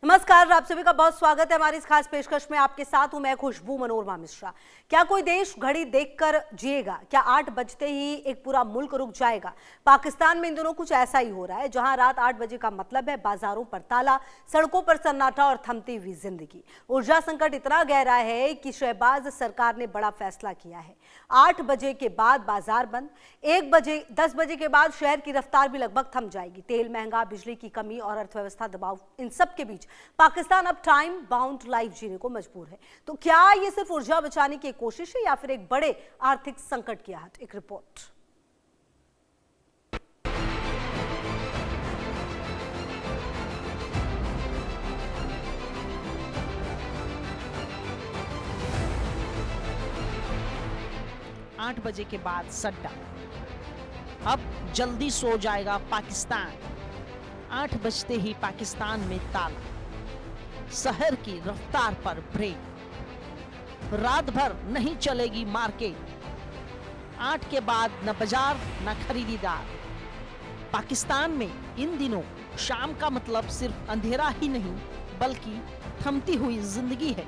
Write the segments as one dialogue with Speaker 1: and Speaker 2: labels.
Speaker 1: नमस्कार, आप सभी का बहुत स्वागत है हमारी इस खास पेशकश में। आपके साथ हूं मैं खुशबू मनोरमा मिश्रा। क्या कोई देश घड़ी देखकर जिएगा? क्या 8 बजते ही एक पूरा मुल्क रुक जाएगा? पाकिस्तान में इन दिनों कुछ ऐसा ही हो रहा है, जहां रात 8 बजे का मतलब है बाजारों पर ताला, सड़कों पर सन्नाटा और थमती हुई जिंदगी। ऊर्जा संकट इतना गहरा है कि शहबाज सरकार ने बड़ा फैसला किया है। 8 बजे के बाद बाजार बंद, 1 बजे 10 बजे के बाद शहर की रफ्तार भी लगभग थम जाएगी। तेल महंगा, बिजली की कमी और अर्थव्यवस्था दबाव, इन सब के बीच पाकिस्तान अब टाइम बाउंड लाइफ जीने को मजबूर है। तो क्या ये सिर्फ ऊर्जा बचाने की कोशिश है या फिर एक बड़े आर्थिक संकट की आहट? एक रिपोर्ट।
Speaker 2: आठ बजे के बाद शटडाउन। अब जल्दी सो जाएगा पाकिस्तान। 8 बजते ही पाकिस्तान में ताला, शहर की रफ्तार पर ब्रेक, रात भर नहीं चलेगी मार्केट। 8 के बाद न बाजार न खरीदार। पाकिस्तान में इन दिनों शाम का मतलब सिर्फ अंधेरा ही नहीं बल्कि थमती हुई जिंदगी है।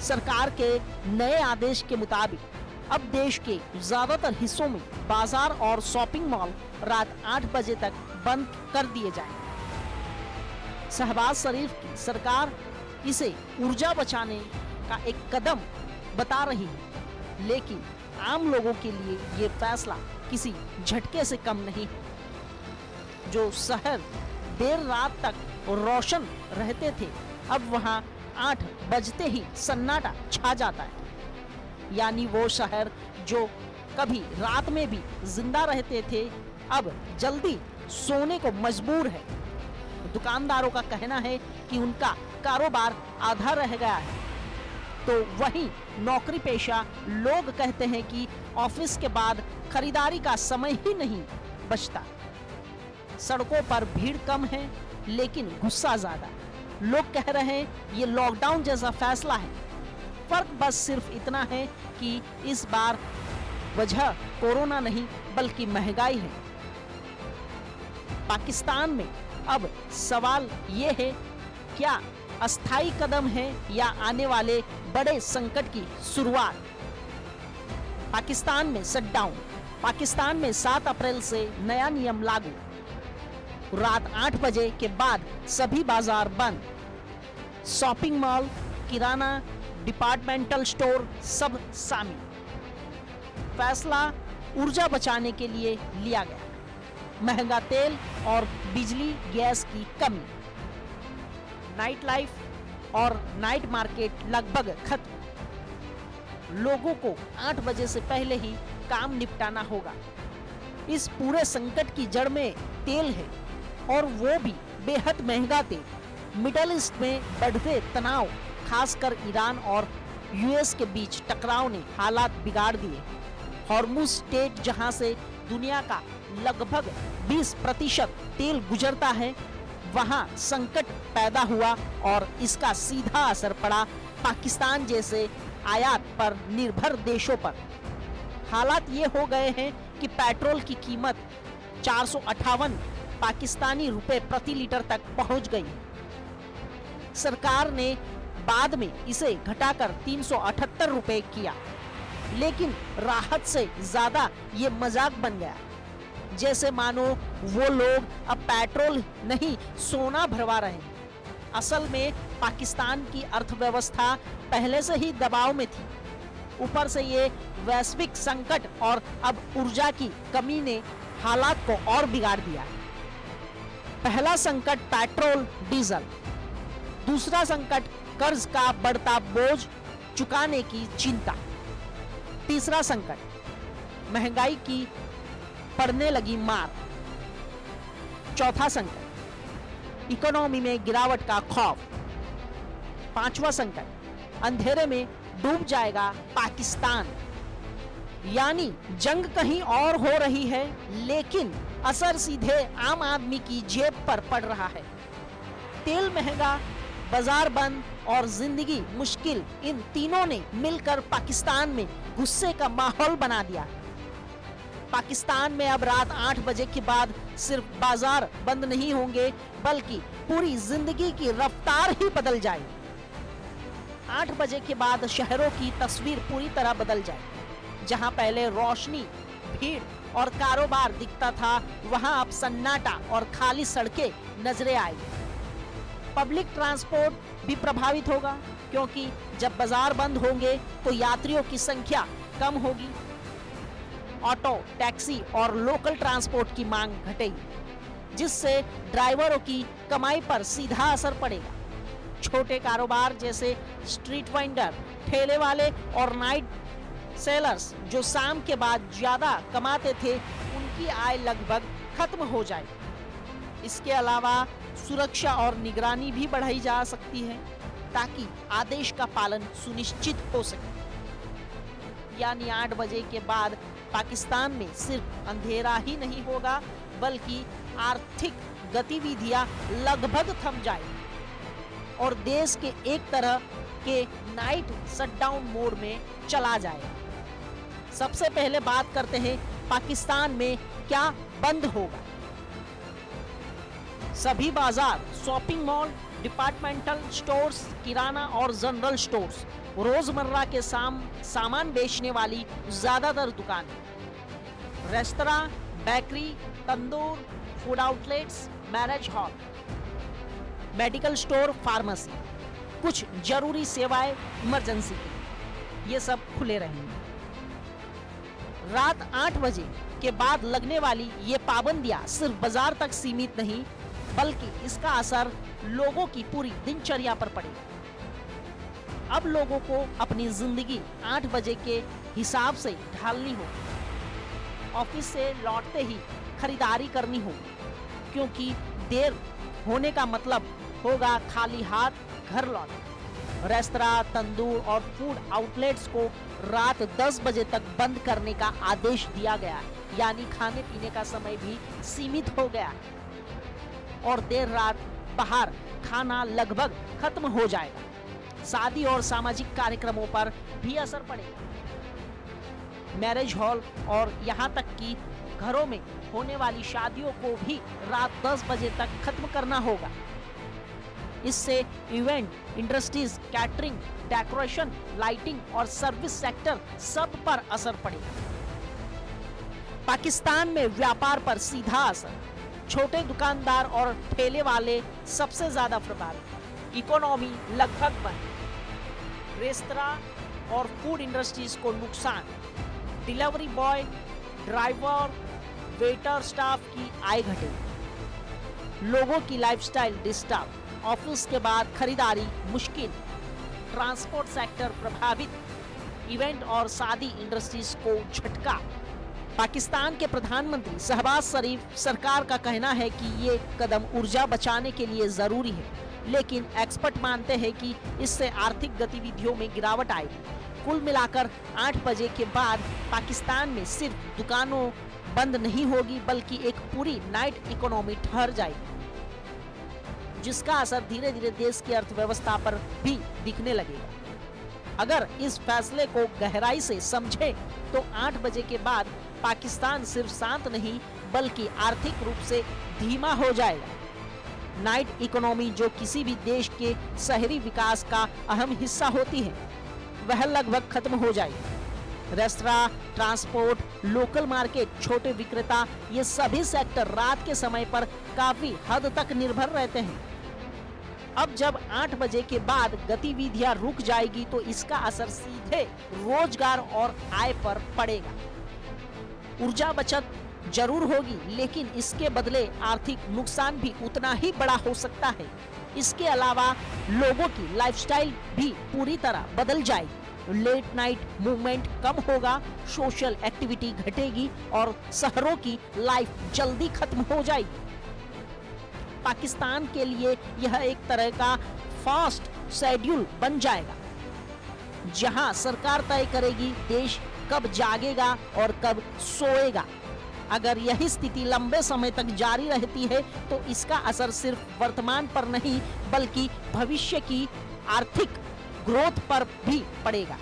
Speaker 2: सरकार के नए आदेश के मुताबिक अब देश के ज्यादातर हिस्सों में बाजार और शॉपिंग मॉल रात 8 बजे तक बंद कर दिए जाएंगे। शहबाज शरीफ की सरकार इसे ऊर्जा बचाने का एक कदम बता रही है, लेकिन आम लोगों के लिए ये फैसला किसी झटके से कम नहीं। जो शहर देर रात तक रोशन रहते थे, अब वहां 8 बजते ही सन्नाटा छा जाता है। यानी वो शहर जो कभी रात में भी जिंदा रहते थे, अब जल्दी सोने को मजबूर है। दुकानदारों का कहना है कि उनका कारोबार आधा रह गया है, तो वहीं नौकरी पेशा लोग कहते हैं कि ऑफिस के बाद खरीदारी का समय ही नहीं बचता। सड़कों पर भीड़ कम है लेकिन गुस्सा ज्यादा। लोग कह रहे हैं ये लॉकडाउन जैसा फैसला है। फर्क बस सिर्फ इतना है कि इस बार वजह कोरोना नहीं बल्कि महंगाई है। पाकिस्तान में अब सवाल ये है, क्या अस्थायी कदम है या आने वाले बड़े संकट की शुरुआत? पाकिस्तान में शटडाउन। पाकिस्तान में 7 अप्रैल से नया नियम लागू। रात 8 बजे के बाद सभी बाजार बंद। शॉपिंग मॉल, किराना, डिपार्टमेंटल स्टोर सब शामिल। फैसला ऊर्जा बचाने के लिए लिया गया। महंगा तेल और बिजली गैस की कमी। नाइट लाइफ और नाइट मार्केट लगभग खत्म। लोगों को 8 बजे से पहले ही काम निपटाना होगा। इस पूरे संकट की जड़ में तेल है और वो भी बेहद महंगा तेल। मिडिल ईस्ट में बढ़ते तनाव, खासकर ईरान और यूएस के बीच टकराव ने हालात बिगाड़ दिए। हॉर्मुज स्ट्रेट, जहां से दुनिया का लगभग 20% तेल गुजरता है, वहां संकट पैदा हुआ और इसका सीधा असर पड़ा पाकिस्तान जैसे आयात पर निर्भर देशों पर। हालात ये हो गए हैं कि पेट्रोल की कीमत 458 पाकिस्तानी रुपए प्रति लीटर तक पहुंच गई। सरकार ने बाद में इसे घटाकर 378 रुपए किया, लेकिन राहत से ज्यादा ये मजाक बन गया, जैसे मानो वो लोग अब पेट्रोल नहीं सोना भरवा रहे हैं। असल में पाकिस्तान की अर्थव्यवस्था पहले से ही दबाव में थी। ऊपर से ये वैश्विक संकट और अब ऊर्जा की कमी ने हालात को और बिगाड़ दिया। पहला संकट पेट्रोल डीजल, दूसरा संकट कर्ज का बढ़ता बोझ चुकाने की चिंता, तीसरा संकट महंगाई की पड़ने लगी मार, चौथा संकट इकोनॉमी में गिरावट का खौफ, पांचवा संकट अंधेरे में डूब जाएगा पाकिस्तान। यानी जंग कहीं और हो रही है लेकिन असर सीधे आम आदमी की जेब पर पड़ रहा है। तेल महंगा, बाजार बंद और जिंदगी मुश्किल, इन तीनों ने मिलकर पाकिस्तान में गुस्से का माहौल बना दिया। पाकिस्तान में अब रात 8 बजे के बाद सिर्फ बाजार बंद नहीं होंगे बल्कि पूरी जिंदगी की रफ्तार ही बदल जाएगी। 8 बजे के बाद शहरों की तस्वीर पूरी तरह बदल जाएगी। जहां पहले रोशनी, भीड़ और कारोबार दिखता था, वहां अब सन्नाटा और खाली सड़कें नजरें आएगी। पब्लिक ट्रांसपोर्ट भी प्रभावित होगा क्योंकि जब बाजार बंद होंगे तो यात्रियों की संख्या कम होगी। ऑटो, टैक्सी और लोकल ट्रांसपोर्ट की मांग घटेगी, जिससे ड्राइवरों की कमाई पर सीधा असर पड़ेगा। छोटे कारोबार जैसे स्ट्रीट वेंडर, ठेले वाले और नाइट सेलर्स जो शाम के बाद ज्यादा कमाते थे, उनकी आय लगभग खत्म हो जाएगी। इसके अलावा सुरक्षा और निगरानी भी बढ़ाई जा सकती है ताकि आदेश का पालन सुनिश्चित हो सके। यानी 8 बजे के बाद पाकिस्तान में सिर्फ अंधेरा ही नहीं होगा बल्कि आर्थिक गतिविधियां लगभग थम जाएगी और देश के एक तरह के नाइट शटडाउन मोड में चला जाएगा। सबसे पहले बात करते हैं पाकिस्तान में क्या बंद होगा। सभी बाजार, शॉपिंग मॉल, डिपार्टमेंटल स्टोर्स, किराना और जनरल स्टोर्स, रोजमर्रा के सामान बेचने वाली ज्यादातर दुकानें, restaurant, bakery, tandoor, food outlets, marriage hall, medical store, pharmacy, कुछ जरूरी सेवाएं इमरजेंसी की, ये सब खुले रहेंगे। रात 8 बजे के बाद लगने वाली ये पाबंदियां सिर्फ बाजार तक सीमित नहीं बल्कि इसका असर लोगों की पूरी दिनचर्या पर पड़ेगा। अब लोगों को अपनी जिंदगी 8 बजे के हिसाब से ढालनी होगी। ऑफिस से लौटते ही खरीदारी करनी होगी क्योंकि देर होने का मतलब होगा खाली हाथ घर लौटना। रेस्तरां, तंदूर और फूड आउटलेट्स को रात 10 बजे तक बंद करने का आदेश दिया गया है, यानी खाने पीने का समय भी सीमित हो गया है और देर रात बाहर खाना लगभग खत्म हो जाएगा। शादी और सामाजिक कार्यक्रमों पर भी असर पड़ेगा। मैरिज हॉल और यहाँ तक कि घरों में होने वाली शादियों को भी रात 10 बजे तक खत्म करना होगा। इससे event industries, catering, decoration, lighting और सर्विस सेक्टर सब पर असर पड़ेगा। पाकिस्तान में व्यापार पर सीधा असर। छोटे दुकानदार और ठेले वाले सबसे ज्यादा प्रभावित। इकोनॉमी लगभग बंद। रेस्तरां और फूड इंडस्ट्रीज को नुकसान। Delivery boy, driver, waiter staff की आय घटेगी। लोगों की लाइफस्टाइल डिस्टर्ब। ऑफिस के बाद खरीदारी मुश्किल। ट्रांसपोर्ट सेक्टर प्रभावित। इवेंट और शादी इंडस्ट्रीज को झटका। पाकिस्तान के प्रधानमंत्री शहबाज शरीफ सरकार का कहना है कि ये कदम ऊर्जा बचाने के लिए जरूरी है, लेकिन एक्सपर्ट मानते हैं कि इससे आर्थिक गतिविधियों में गिरावट आएगी। कुल मिलाकर 8 बजे के बाद पाकिस्तान में सिर्फ दुकानों बंद नहीं होगी बल्कि एक पूरी नाइट इकोनॉमी ठहर जाएगी, जिसका असर धीरे धीरे देश की अर्थव्यवस्था पर भी दिखने लगेगा। अगर इस फैसले को गहराई से समझे तो 8 बजे के बाद पाकिस्तान सिर्फ शांत नहीं बल्कि आर्थिक रूप से धीमा हो जाएगा। नाइट इकोनॉमी जो किसी भी देश के शहरी विकास का अहम हिस्सा होती है, वह लगभग खत्म हो जाएगी। रेस्तरां, ट्रांसपोर्ट, लोकल मार्केट, छोटे विक्रेता, ये सभी सेक्टर रात के समय पर काफी हद तक निर्भर रहते हैं। अब जब 8 बजे के बाद गतिविधियां रुक जाएगी तो इसका असर सीधे रोजगार और आय पर पड़ेगा। ऊर्जा बचत जरूर होगी, लेकिन इसके बदले आर्थिक नुकसान भी उतना ही बड़ा हो सकता है। इसके अलावा लोगों की लाइफस्टाइल भी पूरी तरह बदल जाएगी। लेट नाइट मूवमेंट कम होगा, सोशल एक्टिविटी घटेगी और शहरों की लाइफ जल्दी खत्म हो जाएगी। पाकिस्तान के लिए यह एक तरह का फास्ट शेड्यूल बन जाएगा, जहां सरकार तय करेगी देश कब जागेगा और कब सोएगा। अगर यही स्थिति लंबे समय तक जारी रहती है तो इसका असर सिर्फ वर्तमान पर नहीं बल्कि भविष्य की आर्थिक ग्रोथ पर भी पड़ेगा।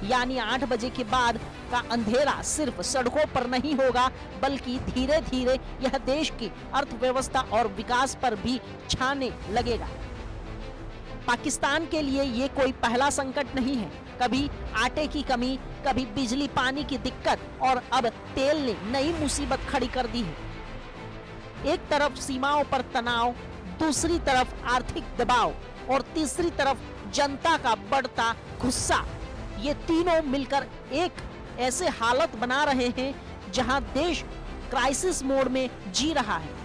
Speaker 2: यानी 8 बजे के बाद का अंधेरा सिर्फ सड़कों पर नहीं होगा, बल्कि धीरे धीरे यह देश की अर्थव्यवस्था और विकास पर भी छाने लगेगा। पाकिस्तान के लिए ये कोई पहला संकट नहीं है। कभी आटे की कमी, कभी बिजली पानी की दिक्कत और अब तेल ने नई मुसीबत खड़ी कर दी है। एक तरफ सीमाओं पर तनाव, दूसरी तरफ आर्थिक दबाव और तीसरी तरफ जनता का बढ़ता गुस्सा, ये तीनों मिलकर एक ऐसे हालत बना रहे हैं जहां देश क्राइसिस मोड में जी रहा है।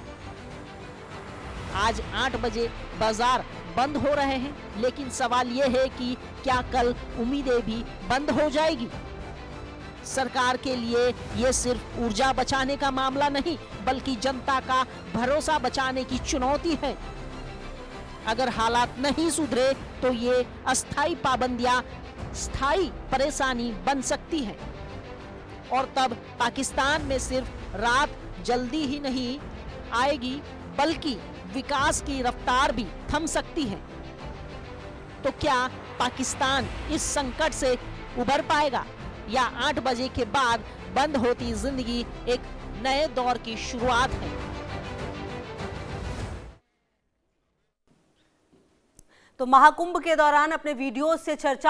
Speaker 2: आज 8 बजे बाजार बंद हो रहे हैं, लेकिन सवाल यह है कि क्या कल उम्मीदें भी बंद हो जाएगी? सरकार के लिए यह सिर्फ ऊर्जा बचाने का मामला नहीं, बल्कि जनता का भरोसा बचाने की चुनौती है। अगर हालात नहीं सुधरे तो ये अस्थाई पाबंदियां स्थायी परेशानी बन सकती है और तब पाकिस्तान में सिर्फ रात जल्दी ही नहीं आएगी, बल्कि विकास की रफ्तार भी थम सकती है। तो क्या पाकिस्तान इस संकट से उबर पाएगा या 8 बजे के बाद बंद होती जिंदगी एक नए दौर की शुरुआत है?
Speaker 1: तो महाकुंभ के दौरान अपने वीडियो से चर्चा